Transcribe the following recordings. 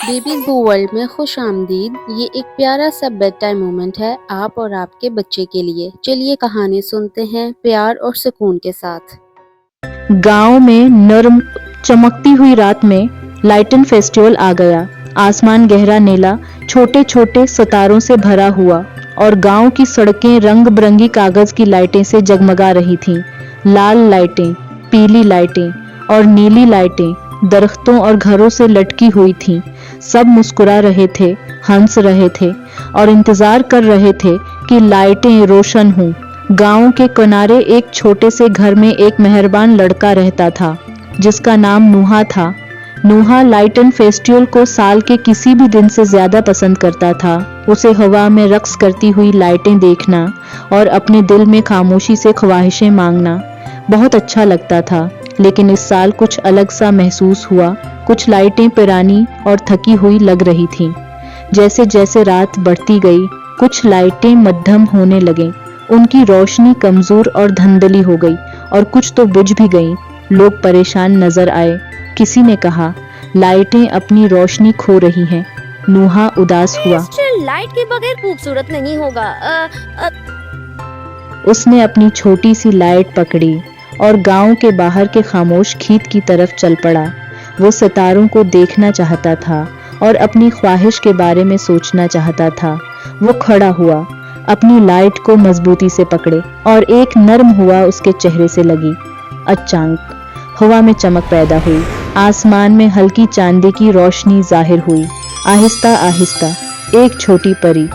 Babies बू world में खुश आमदीद। ये एक प्यारा सा बेड टाइम मोमेंट है आप और आपके बच्चे के लिए। चलिए कहानी सुनते हैं प्यार और सुकून के साथ। गांव में नर्म चमकती हुई रात में लाइटन फेस्टिवल आ गया। आसमान गहरा नीला, छोटे छोटे सितारों से भरा हुआ और गांव की सड़कें रंग बिरंगी कागज की लाइटें से जगमगा रही थीं। लाल लाइटें, पीली लाइटें और नीली लाइटें दरख्तों और घरों से लटकी हुई थीं। सब मुस्कुरा रहे थे, हंस रहे थे और इंतजार कर रहे थे कि लाइटें रोशन हों। गांव के किनारे एक छोटे से घर में एक मेहरबान लड़का रहता था जिसका नाम नूहा था। नूहा लाइटन फेस्टिवल को साल के किसी भी दिन से ज्यादा पसंद करता था। उसे हवा में रक्स करती हुई लाइटें देखना और अपने दिल में खामोशी से ख्वाहिशें मांगना बहुत अच्छा लगता था। लेकिन इस साल कुछ अलग सा महसूस हुआ। कुछ लाइटें पुरानी और थकी हुई लग रही थीं। जैसे जैसे रात बढ़ती गई, कुछ लाइटें मध्यम होने लगीं। उनकी रोशनी कमजोर और धुंधली हो गई और कुछ तो बुझ भी गईं। लोग परेशान नजर आए। किसी ने कहा, लाइटें अपनी रोशनी खो रही हैं। नूहा उदास हुआ। लाइट के बगैर खूबसूरत नहीं होगा। उसने अपनी छोटी सी लाइट पकड़ी और गांव के बाहर के खामोश खेत की तरफ चल पड़ा। वो सितारों को देखना चाहता था और अपनी ख्वाहिश के बारे में सोचना चाहता था। वो खड़ा हुआ, अपनी लाइट को मजबूती से पकड़े और एक नर्म हुआ उसके चेहरे से लगी। अचानक हवा में चमक पैदा हुई। आसमान में हल्की चांदी की रोशनी जाहिर हुई। आहिस्ता आहिस्ता एक छोटी परी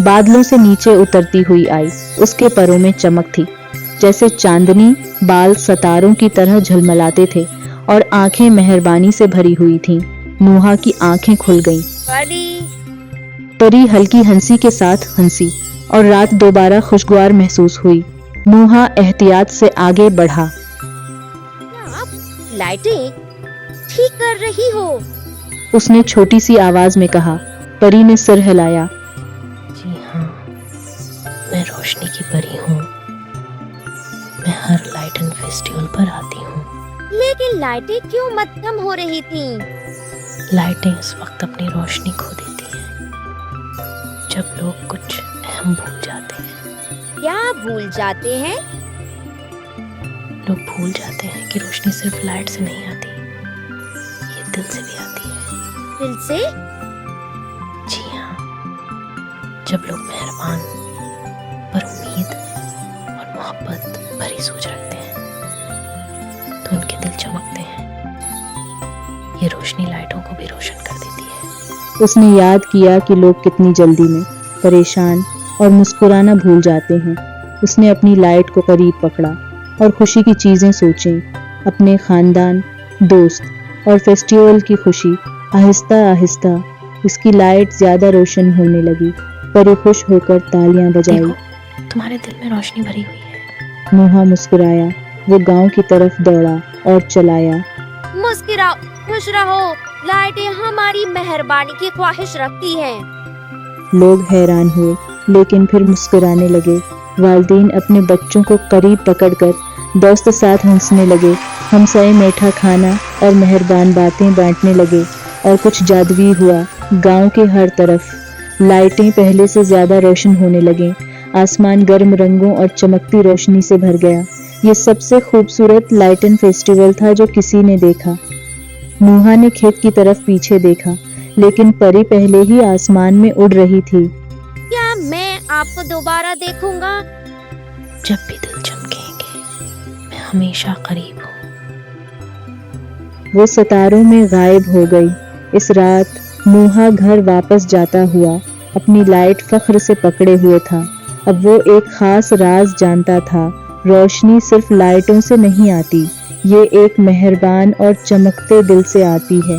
बादलों से नीचे उतरती हुई आई। उसके पैरों में चमक थी, जैसे चांदनी। बाल सितारों की तरह झलमलाते थे और आंखें मेहरबानी से भरी हुई थीं। नूहा की आंखें खुल गईं। परी हल्की हंसी के साथ हंसी और रात दोबारा खुशगवार महसूस हुई। नूहा एहतियात से आगे बढ़ा। आप लाइटें ठीक कर रही हो? उसने छोटी सी आवाज में कहा। परी ने सिर हिलाया। जी हाँ, मैं रोशनी की परी हूँ। मैं हर लाइटन फेस्टिवल पर आती हूँ। लेकिन लाइटें क्यों मध्यम हो रही थीं? लाइटें उस वक्त अपनी रोशनी खो देती हैं जब लोग कुछ अहम भूल जाते हैं। क्या भूल जाते हैं? लोग भूल जाते हैं कि रोशनी सिर्फ लाइट से नहीं आती, ये दिल से भी आती है। दिल से? जी हाँ, जब लोग मेहरबान पर उम्मीद और मोहब्बत भरी सोच रखते हैं तो उनके दिल चमकते हैं। ये रोशनी लाइटों को भी रोशन कर देती है। उसने याद किया कि लोग कितनी जल्दी में परेशान और मुस्कुराना भूल जाते हैं। उसने अपनी लाइट को करीब पकड़ा और खुशी की चीजें सोचें, अपने खानदान, दोस्त और फेस्टिवल की खुशी। आहिस्ता आहिस्ता उसकी लाइट ज्यादा रोशन होने लगी। परी खुश होकर तालियां बजाई। देखो, तुम्हारे दिल में रोशनी भरी हुई है। नूहा मुस्कुराया। वो गांव की तरफ दौड़ा और चलाया। मुस्कुराओ, खुश रहो। लाइटें हमारी मेहरबानी की ख्वाहिश रखती हैं। लोग हैरान हुए लेकिन फिर मुस्कुराने लगे। वालिदैन अपने बच्चों को करीब पकड़कर दोस्त साथ हंसने लगे। हमसाए मीठा खाना और मेहरबान बातें बांटने लगे और कुछ जादुई हुआ। गांव के हर तरफ लाइटें पहले से ज्यादा रोशन होने लगे। आसमान गर्म रंगों और चमकती रोशनी से भर गया। ये सबसे खूबसूरत लाइटन फेस्टिवल था जो किसी ने देखा। नूहा ने खेत की तरफ पीछे देखा, लेकिन परी पहले ही आसमान में उड़ रही थी। क्या मैं आपको दोबारा देखूंगा? जब भी दिल चमकेंगे, मैं हमेशा करीब हूँ। वो सितारों में गायब हो गई। इस रात नूहा घर वापस जाता हुआ अपनी लाइट फख्र से पकड़े हुए था। अब वो एक खास राज जानता था। रोशनी सिर्फ लाइटों से नहीं आती, ये एक मेहरबान और चमकते दिल से आती है।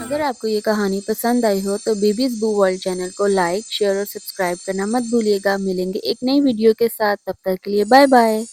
अगर आपको ये कहानी पसंद आई हो तो बेबीज बू वर्ल्ड चैनल को लाइक, शेयर और सब्सक्राइब करना मत भूलिएगा। मिलेंगे एक नई वीडियो के साथ, तब तक के लिए बाय बाय।